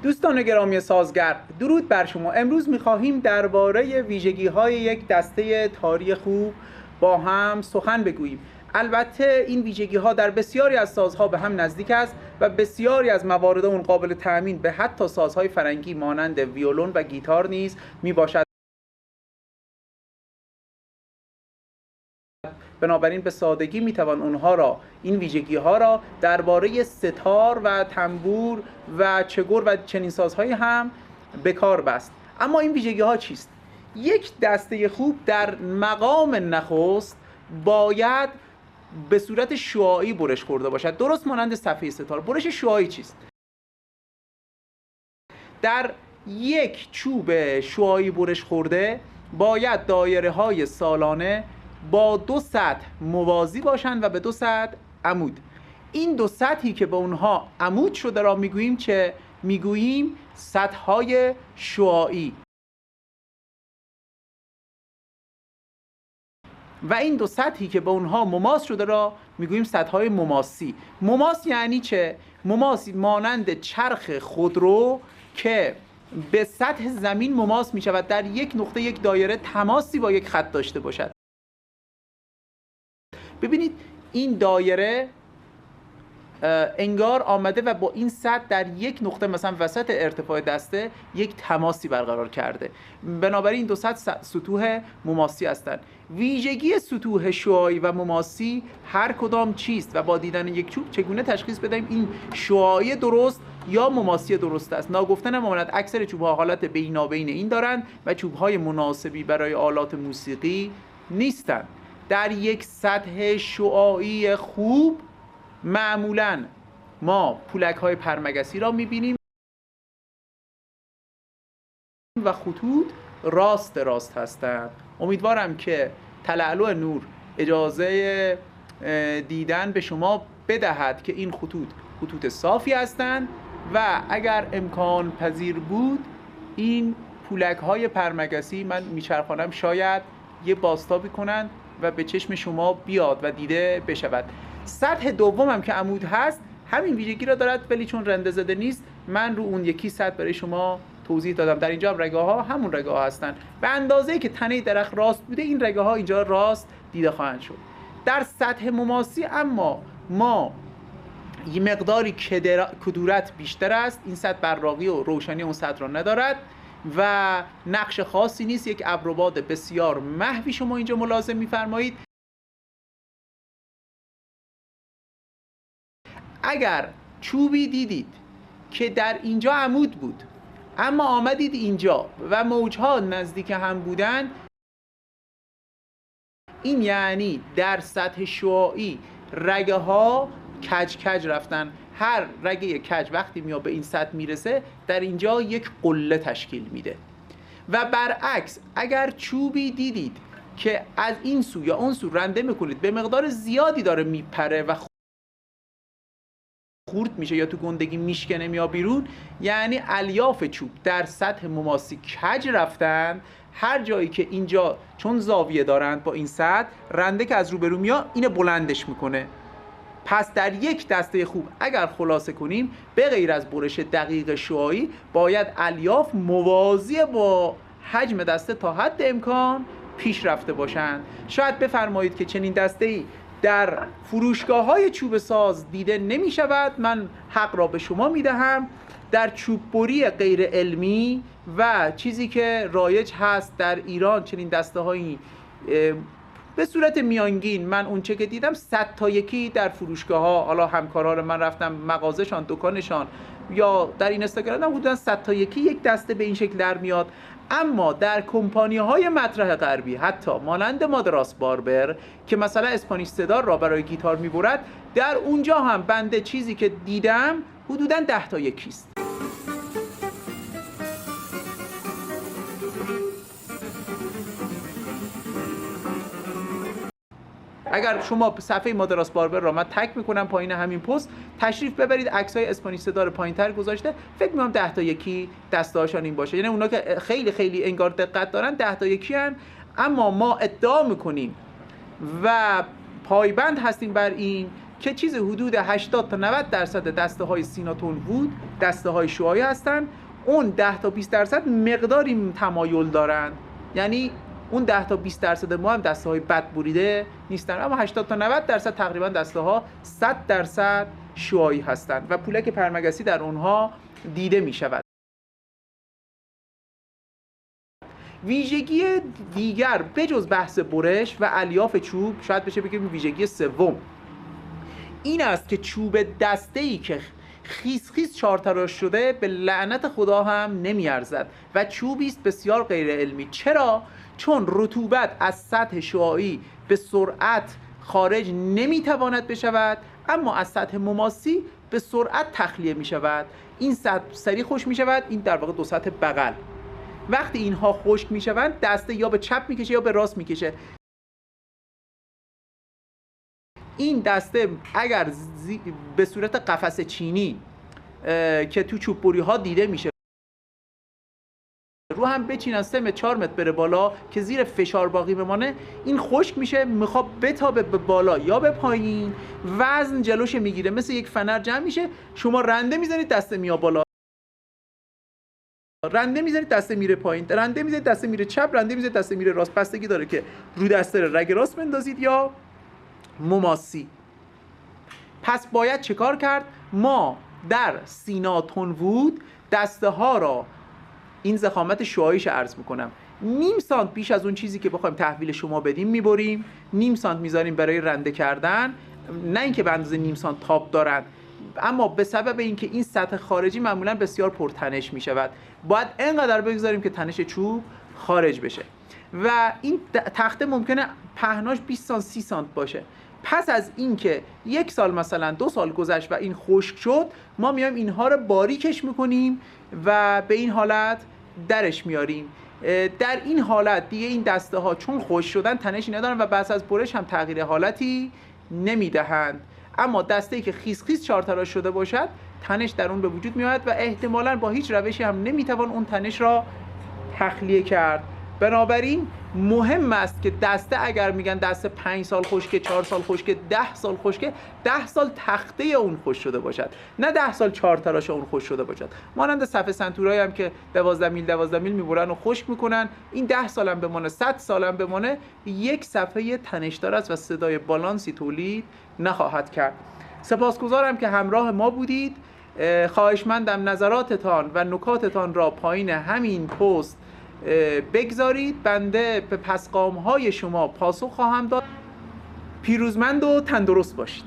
دوستان گرامی سازگر، درود بر شما. امروز می‌خواهیم درباره ویژگی‌های یک دسته تاری خوب با هم سخن بگوییم. البته این ویژگی‌ها در بسیاری از سازها به هم نزدیک است و بسیاری از موارد اون قابل تأمین به حتی سازهای فرنگی مانند ویولون و گیتار نیز میباشد. بنابراین به سادگی میتوان این ویژگی‌ها را درباره ستار و تنبور و چگور و چنین سازهایی هم به کار بست. اما این ویژگی‌ها چیست؟ یک دسته خوب در مقام نخست باید به صورت شعاعی برش خورده باشد، درست مانند صفحه ستار. برش شعاعی چیست؟ در یک چوب شعاعی برش خورده باید دایره‌های سالانه با دو سطح موازی باشند و به دو سطح عمود. این دو سطحی که به اونها عمود شده را میگوییم چه؟ میگوییم سطح‌های شعاعی. و این دو سطحی که به اونها مماس شده را میگوییم سطح‌های مماسی. مماس یعنی چه؟ مماس مانند چرخ خودرو که به سطح زمین مماس می شود، در یک نقطه یک دایره تماسی با یک خط داشته باشد. ببینید این دایره انگار آمده و با این سطح در یک نقطه مثلا وسط ارتفاع دسته یک تماسی برقرار کرده. بنابراین این دو سطح سطوح مماسی هستند. ویژگی سطوح شعاعی و مماسی هر کدام چیست و با دیدن یک چوب چگونه تشخیص بدهیم این شعاعی درست یا مماسی درست است؟ ناگفته نماند اکثر چوب‌ها حالت بینابین این دارند و چوب‌های مناسبی برای آلات موسیقی نیستند. در یک سطح شعاعی خوب معمولاً ما پولک‌های پرمگسی را می‌بینیم و خطوط راست هستند. امیدوارم که تلالو نور اجازه دیدن به شما بدهد که این خطوط صافی هستند و اگر امکان پذیر بود این پولک‌های پرمگسی من میچرخانم شاید یه بازتابی کنند و به چشم شما بیاد و دیده بشود. سطح دوم که عمود هست همین ویژگی را دارد، ولی چون رنده زده نیست من رو اون یکی سطح برای شما توضیح دادم. در اینجا رگه ها همون رگه ها هستن، به اندازه‌ای که تنه درخت راست بوده این رگه ها اینجا راست دیده خواهند شد. در سطح مماسی اما ما یه مقداری کدورت بیشتر است، این سطح براقی و روشنی اون سطح را ندارد و نقش خاصی نیست. یک ابروباد بسیار محوی شما اینجا ملاحظه می‌فرمایید. اگر چوبی دیدید که در اینجا عمود بود اما آمدید اینجا و موجها نزدیک هم بودن، این یعنی در سطح شعاعی رگه ها کج رفتن. هر رگه کج وقتی میاد به این سطح میرسه در اینجا یک قله تشکیل میده. و برعکس اگر چوبی دیدید که از این سو یا اون سو رنده میکنید به مقدار زیادی داره میپره و خورد میشه یا تو گندگی میشکنه میاد بیرون، یعنی الیاف چوب در سطح مماسی کج رفتن. هر جایی که اینجا چون زاویه دارند با این سطح، رنده که از روبرو میاد اینو بلندش میکنه. پس در یک دسته خوب اگر خلاصه کنیم به غیر از برش دقیق شعاعی باید الیاف موازی با حجم دسته تا حد امکان پیش رفته باشند. شاید بفرمایید که چنین دسته‌ای در فروشگاه‌های چوب ساز دیده نمی شود. من حق را به شما می دهم. در چوببری غیر علمی و چیزی که رایج هست در ایران چنین دسته‌هایی به صورت میانگین، من اونچه که دیدم 100 تا یکی در فروشگاه‌ها، حالا همکاران من رفتم مغازه‌شان، دکانشان یا در این اینستاگرام حدوداً 100 تا یکی یک دسته به این شکل در میاد. اما در کمپانی‌های مطرح غربی حتی مانند مادراس باربر که مثلا اسپانیش صدا را برای گیتار می‌برد، در اونجا هم بنده چیزی که دیدم حدوداً 10 تا یکی است. اگر شما صفحه مادراس باربر را من تگ میکنم پایین همین پست، تشریف ببرید عکسای اسپانیش صدا رو پایین‌تر گذاشته، فکر می‌کنم 10 تا یکی دسته‌هاشون این باشه. یعنی اونا که خیلی انگار دقت دارن 10 تا یکی ان. اما ما ادعا میکنیم و پایبند هستیم بر این که چیز حدود 80 تا 90% دسته های سینا تنوود دسته های شعاعی هستن. اون 10 تا 20% مقداری تمایل دارن، یعنی اون 10 تا 20% ما هم دسته های بد بریده نیستن، اما 80 تا 90% تقریبا دسته ها 100% شعاعی هستند و پولک پرمگسی در اونها دیده می شود. ویژگی دیگر بجز بحث برش و الیاف چوب، شاید بشه بگیم ویژگی سوم، این است که چوب دسته‌ای که خیس خیس چارتراش شده به لعنت خدا هم نمیارزد و چوبی است بسیار غیر علمی. چرا؟ چون رطوبت از سطح شعاعی به سرعت خارج نمیتواند بشود، اما از سطح مماسی به سرعت تخلیه می شود. این سطح سریع خشک می شود، این در واقع دو سطح بغل. وقتی اینها خشک می شوند دسته یا به چپ می کشه یا به راست می کشه. این دسته اگر به صورت قفس چینی که تو چوب بری ها دیده میشه رو هم بچینن 3 متر 4 متر بره بالا که زیر فشار باقی بمانه، این خشک میشه، میخواد بتابه به بالا یا به پایین، وزن جلوش میگیره، مثل یک فنر جمع میشه. شما رنده میزنید دسته میاد بالا، رنده میزنید دسته میره پایین، رنده میزنید دسته میره چپ، رنده میزنید دسته میره راست. بستگی داره که رو دسته رگ راست بندازید یا مماسی. پس باید چه کار کرد؟ ما در سینا تنوود دسته ها را، این ضخامت شعاعیش عرض میکنم، نیم سانت بیش از اون چیزی که بخوایم تحویل شما بدیم میبریم، نیم سانت میذاریم برای رنده کردن، نه اینکه به اندازه نیم سانت تاب دارن، اما به سبب اینکه این سطح خارجی معمولا بسیار پرتنش میشود، باید اینقدر بگذاریم که تنش چوب خارج بشه و این تخته ممکنه پهناش 20 سانت 30 سانت باشه. پس از اینکه 1 سال مثلا 2 سال گذشت و این خشک شد، ما میایم اینها رو باریکش میکنیم و به این حالت درش میاریم. در این حالت دیگه این دسته ها چون خشک شدن تنشی ندارن و بعد از برش هم تغییر حالتی نمیدهند. اما دسته‌ای که خیس خیس چارتراش شده باشد تنش در اون به وجود میاد و احتمالاً با هیچ روشی هم نمیتوان اون تنش را تخلیه کرد. بنابراین مهم است که دسته اگر میگن دسته 5 سال خشکه، 4 سال خشکه، 10 سال خشکه، 10 سال تخته اون خشک شده باشد، نه 10 سال چارتراش اون خشک شده باشد. مانند صفحه سنتورایی هم که 12 میل میبرن و خشک میکنن، این 10 سال هم بمانه، 100 سال هم بمانه، یک صفحه تنشدار است و صدای بالانسی تولید نخواهد کرد. سپاسگزارم که همراه ما بودید. خواهشمندم نظراتتان و نکاتتان را پایین همین پست بگذارید، بنده به پسقام های شما پاسخ خواهم داد. پیروزمند و تندرست باشید.